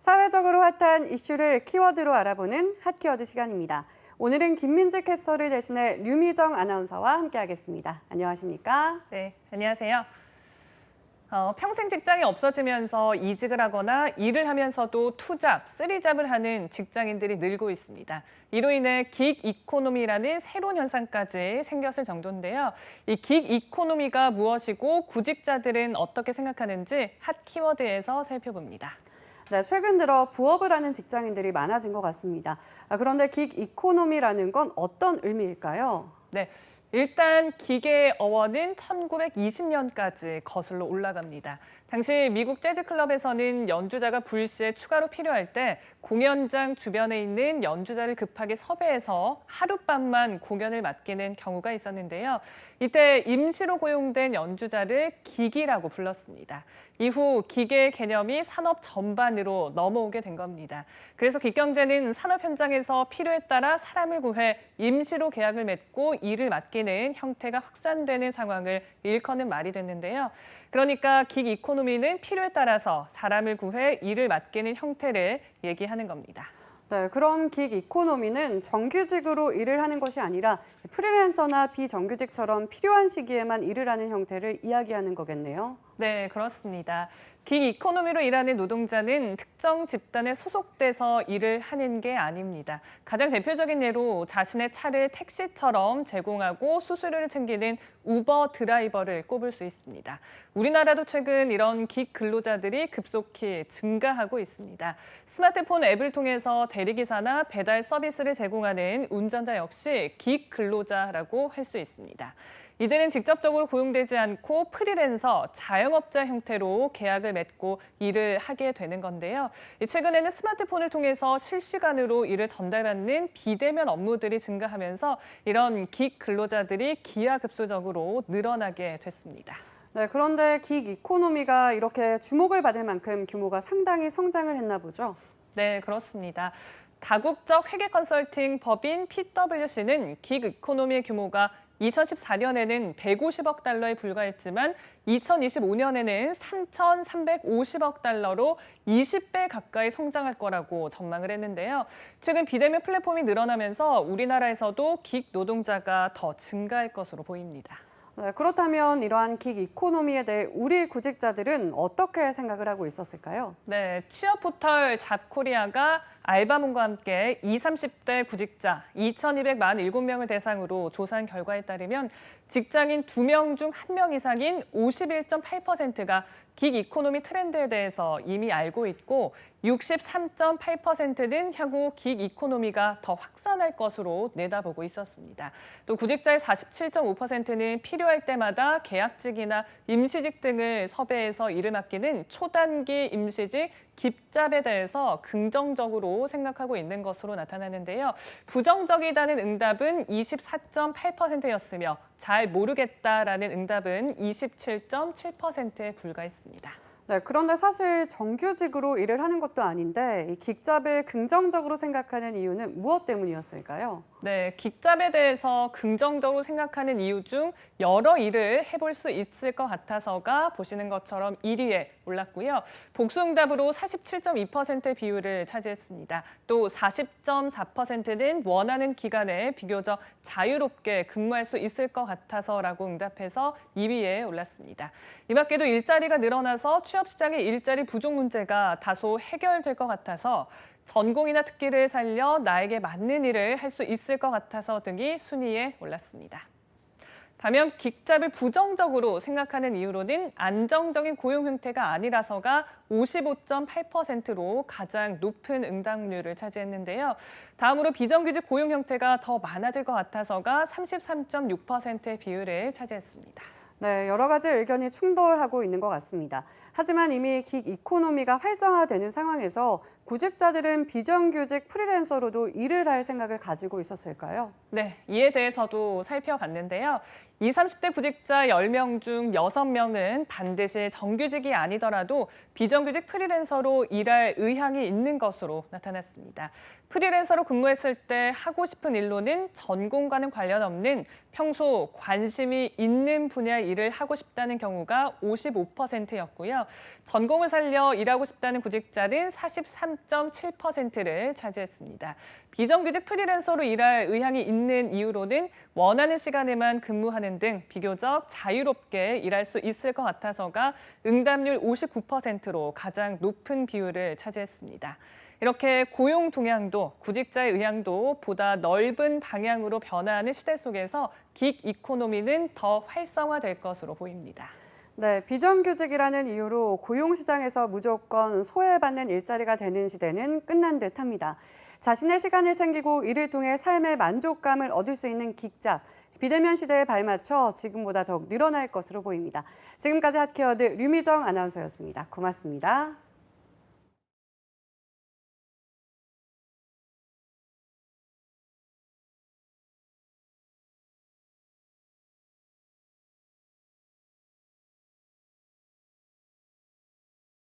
사회적으로 핫한 이슈를 키워드로 알아보는 핫키워드 시간입니다. 오늘은 김민지 캐스터를 대신해 류미정 아나운서와 함께하겠습니다. 안녕하십니까? 네, 안녕하세요. 평생 직장이 없어지면서 이직을 하거나 일을 하면서도 투잡, 쓰리잡을 하는 직장인들이 늘고 있습니다. 이로 인해 긱 이코노미라는 새로운 현상까지 생겼을 정도인데요. 이 긱 이코노미가 무엇이고 구직자들은 어떻게 생각하는지 핫 키워드에서 살펴봅니다. 네, 최근 들어 부업을 하는 직장인들이 많아진 것 같습니다. 그런데 긱 이코노미라는 건 어떤 의미일까요? 네, 일단 기계의 어원은 1920년까지 거슬러 올라갑니다. 당시 미국 재즈 클럽에서는 연주자가 불시에 추가로 필요할 때 공연장 주변에 있는 연주자를 급하게 섭외해서 하룻밤만 공연을 맡기는 경우가 있었는데요. 이때 임시로 고용된 연주자를 기기라고 불렀습니다. 이후 기계의 개념이 산업 전반으로 넘어오게 된 겁니다. 그래서 기경제는 산업 현장에서 필요에 따라 사람을 구해 임시로 계약을 맺고 일을 맡기는 형태가 확산되는 상황을 일컫는 말이 됐는데요. 그러니까 긱 이코노미는 필요에 따라서 사람을 구해 일을 맡기는 형태를 얘기하는 겁니다. 네, 그럼 긱 이코노미는 정규직으로 일을 하는 것이 아니라 프리랜서나 비정규직처럼 필요한 시기에만 일을 하는 형태를 이야기하는 거겠네요. 네, 그렇습니다. 긱 이코노미로 일하는 노동자는 특정 집단에 소속돼서 일을 하는 게 아닙니다. 가장 대표적인 예로 자신의 차를 택시처럼 제공하고 수수료를 챙기는 우버 드라이버를 꼽을 수 있습니다. 우리나라도 최근 이런 긱 근로자들이 급속히 증가하고 있습니다. 스마트폰 앱을 통해서 대리기사나 배달 서비스를 제공하는 운전자 역시 긱 근로자라고 할 수 있습니다. 이들은 직접적으로 고용되지 않고 프리랜서, 자영업자 형태로 계약을 맺고 일을 하게 되는 건데요. 최근에는 스마트폰을 통해서 실시간으로 일을 전달받는 비대면 업무들이 증가하면서 이런 긱 근로자들이 기하급수적으로 늘어나게 됐습니다. 네, 그런데 긱 이코노미가 이렇게 주목을 받을 만큼 규모가 상당히 성장을 했나 보죠? 네, 그렇습니다. 다국적 회계 컨설팅 법인 PwC는 긱 이코노미의 규모가 2014년에는 150억 달러에 불과했지만 2025년에는 3,350억 달러로 20배 가까이 성장할 거라고 전망을 했는데요. 최근 비대면 플랫폼이 늘어나면서 우리나라에서도 긱 노동자가 더 증가할 것으로 보입니다. 네, 그렇다면 이러한 긱 이코노미에 대해 우리 구직자들은 어떻게 생각을 하고 있었을까요? 네, 취업 포털 잡코리아가 알바몬과 함께 20, 30대 구직자 2,247명을 대상으로 조사한 결과에 따르면 직장인 2명 중 1명 이상인 51.8%가 긱 이코노미 트렌드에 대해서 이미 알고 있고 63.8%는 향후 긱 이코노미가 더 확산할 것으로 내다보고 있었습니다. 또 구직자의 47.5%는 필요할 때마다 계약직이나 임시직 등을 섭외해서 일을 맡기는 초단기 임시직 깁잡에 대해서 긍정적으로 생각하고 있는 것으로 나타나는데요. 부정적이다는 응답은 24.8%였으며 잘 모르겠다라는 응답은 27.7%에 불과했습니다. 네, 그런데 사실 정규직으로 일을 하는 것도 아닌데 이 긱잡을 긍정적으로 생각하는 이유는 무엇 때문이었을까요? 네, 긱잡에 대해서 긍정적으로 생각하는 이유 중 여러 일을 해볼 수 있을 것 같아서가 보시는 것처럼 1위에 올랐고요. 복수응답으로 47.2%의 비율을 차지했습니다. 또 40.4%는 원하는 기간에 비교적 자유롭게 근무할 수 있을 것 같아서라고 응답해서 2위에 올랐습니다. 이 밖에도 일자리가 늘어나서 취업 시장의 일자리 부족 문제가 다소 해결될 것 같아서 전공이나 특기를 살려 나에게 맞는 일을 할 수 있을 것 같아서 등이 순위에 올랐습니다. 반면 긱잡을 부정적으로 생각하는 이유로는 안정적인 고용 형태가 아니라서가 55.8%로 가장 높은 응답률을 차지했는데요. 다음으로 비정규직 고용 형태가 더 많아질 것 같아서가 33.6%의 비율을 차지했습니다. 네, 여러 가지 의견이 충돌하고 있는 것 같습니다. 하지만 이미 긱 이코노미가 활성화되는 상황에서 구직자들은 비정규직 프리랜서로도 일을 할 생각을 가지고 있었을까요? 네, 이에 대해서도 살펴봤는데요. 20, 30대 구직자 10명 중 6명은 반드시 정규직이 아니더라도 비정규직 프리랜서로 일할 의향이 있는 것으로 나타났습니다. 프리랜서로 근무했을 때 하고 싶은 일로는 전공과는 관련 없는 평소 관심이 있는 분야의 일을 하고 싶다는 경우가 55%였고요. 전공을 살려 일하고 싶다는 구직자는 43.7%를 차지했습니다. 비정규직 프리랜서로 일할 의향이 있는 이유로는 원하는 시간에만 근무하는 등 비교적 자유롭게 일할 수 있을 것 같아서가 응답률 59%로 가장 높은 비율을 차지했습니다. 이렇게 고용 동향도 구직자의 의향도 보다 넓은 방향으로 변화하는 시대 속에서 긱 이코노미는 더 활성화될 것으로 보입니다. 네, 비정규직이라는 이유로 고용시장에서 무조건 소외받는 일자리가 되는 시대는 끝난 듯합니다. 자신의 시간을 챙기고 이를 통해 삶의 만족감을 얻을 수 있는 긱잡, 비대면 시대에 발맞춰 지금보다 더욱 늘어날 것으로 보입니다. 지금까지 핫케어드 류미정 아나운서였습니다. 고맙습니다.